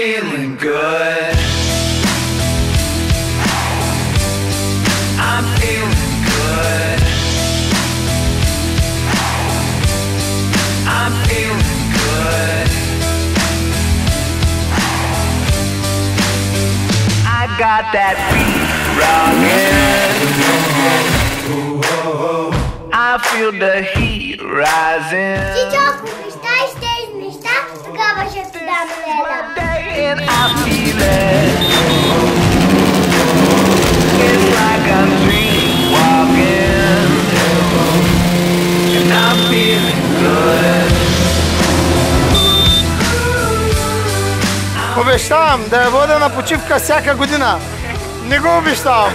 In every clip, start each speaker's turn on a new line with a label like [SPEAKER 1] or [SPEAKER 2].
[SPEAKER 1] feeling good. I'm feeling good. I'm feeling good. I got that beat rockin'. I feel the heat rising. And I feel it. It's like I'm dreamwalking. And I'm feeling good.
[SPEAKER 2] Обещавам да я водя на почивка всяка година. Не го обещавам.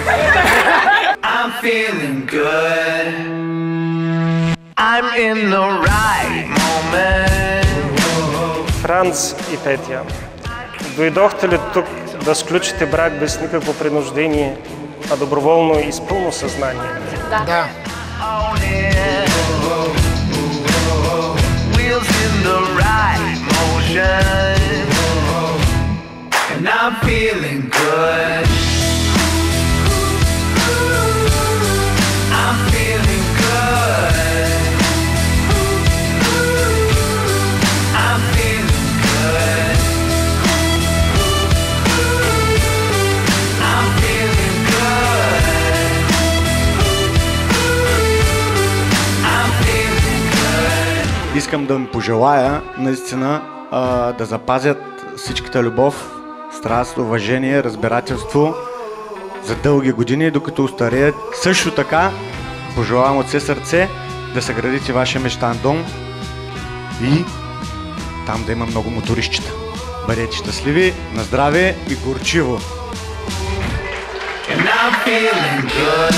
[SPEAKER 1] I'm feeling good. I'm in the right moment.
[SPEAKER 3] Франц и Петя, дойдохте ли тук да сключите брак без никакво принуждение, а доброволно и с пълно съзнание?
[SPEAKER 2] Да.
[SPEAKER 1] Wheels in the right motion. And I'm feeling good. I'm feeling good. I'm feeling good. I'm feeling good. I'm feeling good.
[SPEAKER 4] Искам да ми пожелая наистина да запазят всичката любов, страст, уважение, разбирателство за дълги години, докато устареят. Също така пожелавам от все сърце да съградите вашия мечтан дом и там да има много моторищчета. Бъдете щастливи, на здраве и горчиво!
[SPEAKER 1] And I'm feeling good.